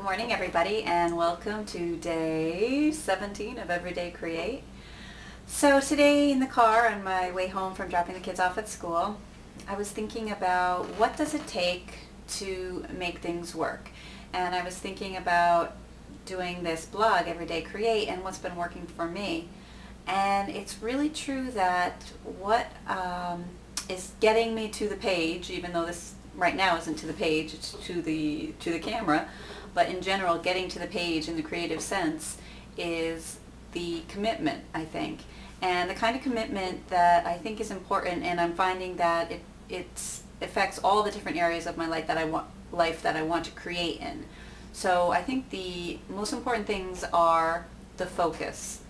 morning everybody, and welcome to day 17 of Everyday Create. So today in the car on my way home from dropping the kids off at school, I was thinking about what does it take to make things work. And I was thinking about doing this blog, Everyday Create, and what's been working for me. And it's really true that what is getting me to the page, even though this right now isn't to the page, it's to the camera, but in general getting to the page in the creative sense is the commitment, I think, and the kind of commitment that I think is important, and I'm finding that it affects all the different areas of my life that I want to create in. So I think the most important things are the focus,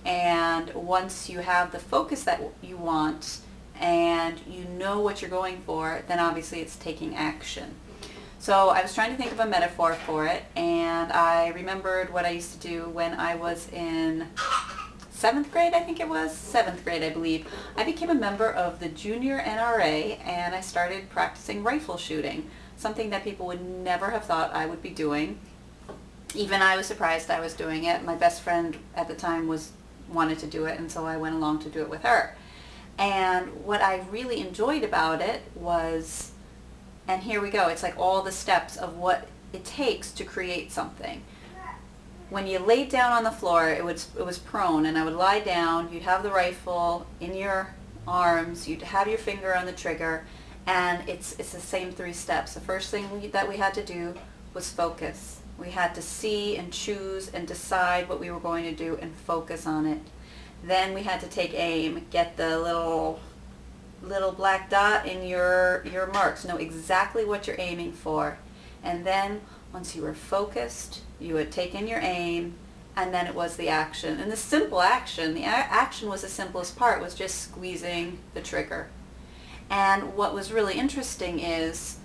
and once you have the focus that you want and you know what you're going for, then obviously it's taking action. So I was trying to think of a metaphor for it, and I remembered what I used to do when I was in 7th grade, I think it was, 7th grade I believe. I became a member of the junior NRA, and I started practicing rifle shooting, something that people would never have thought I would be doing. Even I was surprised I was doing it. My best friend at the time wanted to do it, and so I went along to do it with her. And what I really enjoyed about it was, and here we go, it's like all the steps of what it takes to create something. When you laid down on the floor, it was prone, and I would lie down, you'd have the rifle in your arms, you'd have your finger on the trigger, and it's the same 3 steps. The first thing that we had to do was focus. We had to see and choose and decide what we were going to do and focus on it. Then we had to take aim, get the little black dot in your marks, know exactly what you're aiming for. And then once you were focused, you would take in your aim, and then it was the action. And the simple action, the action was the simplest part, was just squeezing the trigger. And what was really interesting is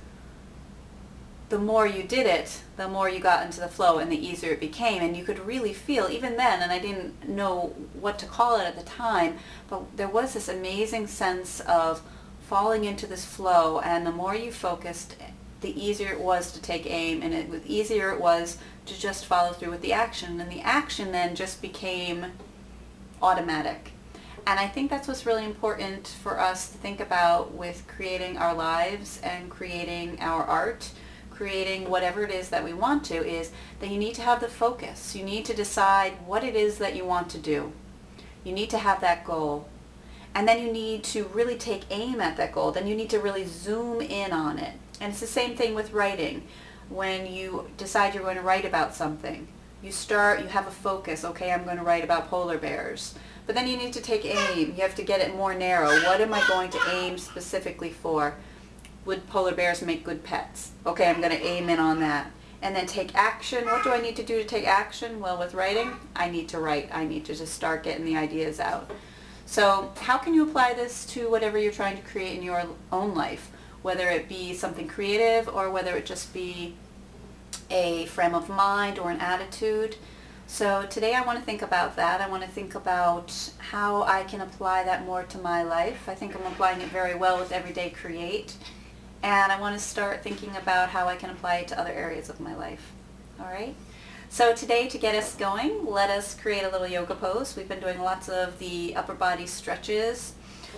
the more you did it, the more you got into the flow and the easier it became. And you could really feel, even then, and I didn't know what to call it at the time, but there was this amazing sense of falling into this flow, and the more you focused, the easier it was to take aim, and the easier it was to just follow through with the action. And the action then just became automatic. And I think that's what's really important for us to think about with creating our lives and creating our art, creating whatever it is that we want to, is that you need to have the focus. You need to decide what it is that you want to do. You need to have that goal. And then you need to really take aim at that goal. Then you need to really zoom in on it. And it's the same thing with writing. When you decide you're going to write about something, you have a focus. Okay, I'm going to write about polar bears. But then you need to take aim. You have to get it more narrow. What am I going to aim specifically for? Would polar bears make good pets? Okay, I'm going to aim in on that. And then take action. What do I need to do to take action? Well, with writing, I need to write. I need to just start getting the ideas out. So how can you apply this to whatever you're trying to create in your own life? Whether it be something creative, or whether it just be a frame of mind or an attitude. So today I want to think about that. I want to think about how I can apply that more to my life. I think I'm applying it very well with Everyday Create. And I want to start thinking about how I can apply it to other areas of my life. All right? So today, to get us going, let us create a little yoga pose. We've been doing lots of the upper body stretches.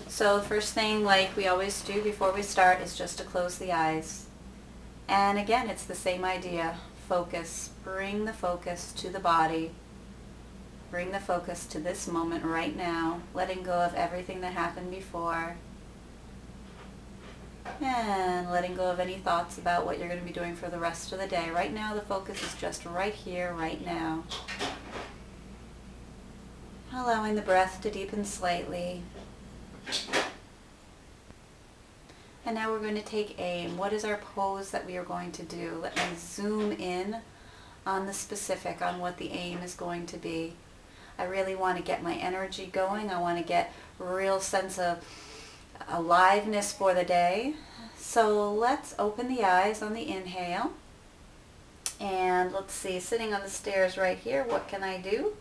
So the first thing, like we always do before we start, is just to close the eyes. And again, it's the same idea. Focus. Bring the focus to the body. Bring the focus to this moment right now, letting go of everything that happened before. And letting go of any thoughts about what you're going to be doing for the rest of the day. Right now, the focus is just right here, right now. Allowing the breath to deepen slightly. And now we're going to take aim. What is our pose that we are going to do? Let me zoom in on the specific, on what the aim is going to be. I really want to get my energy going. I want to get a real sense of aliveness for the day. So let's open the eyes on the inhale. And let's see, sitting on the stairs right here, what can I do?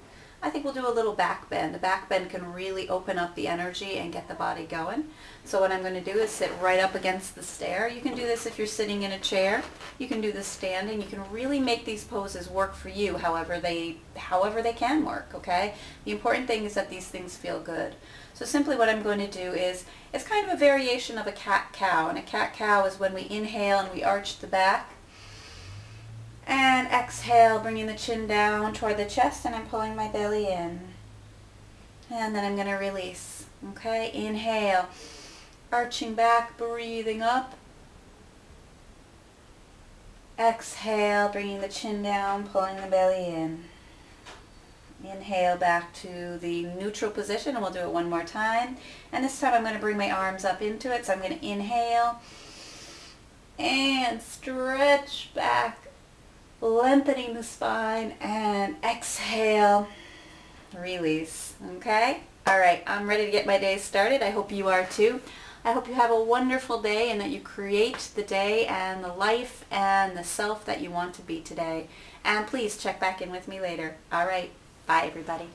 I think we'll do a little back bend. A back bend can really open up the energy and get the body going. So what I'm going to do is sit right up against the stair. You can do this if you're sitting in a chair. You can do this standing. You can really make these poses work for you however they can work, okay? The important thing is that these things feel good. So simply what I'm going to do is, it's kind of a variation of a cat-cow. And a cat-cow is when we inhale and we arch the back. And exhale, bringing the chin down toward the chest, and I'm pulling my belly in. And then I'm going to release. Okay, inhale, arching back, breathing up. Exhale, bringing the chin down, pulling the belly in. Inhale back to the neutral position, and we'll do it one more time. And this time I'm going to bring my arms up into it. So I'm going to inhale and stretch back, lengthening the spine, and exhale, release. Okay? All right, I'm ready to get my day started. I hope you are too. I hope you have a wonderful day and that you create the day and the life and the self that you want to be today. And please check back in with me later. All right. Bye, everybody.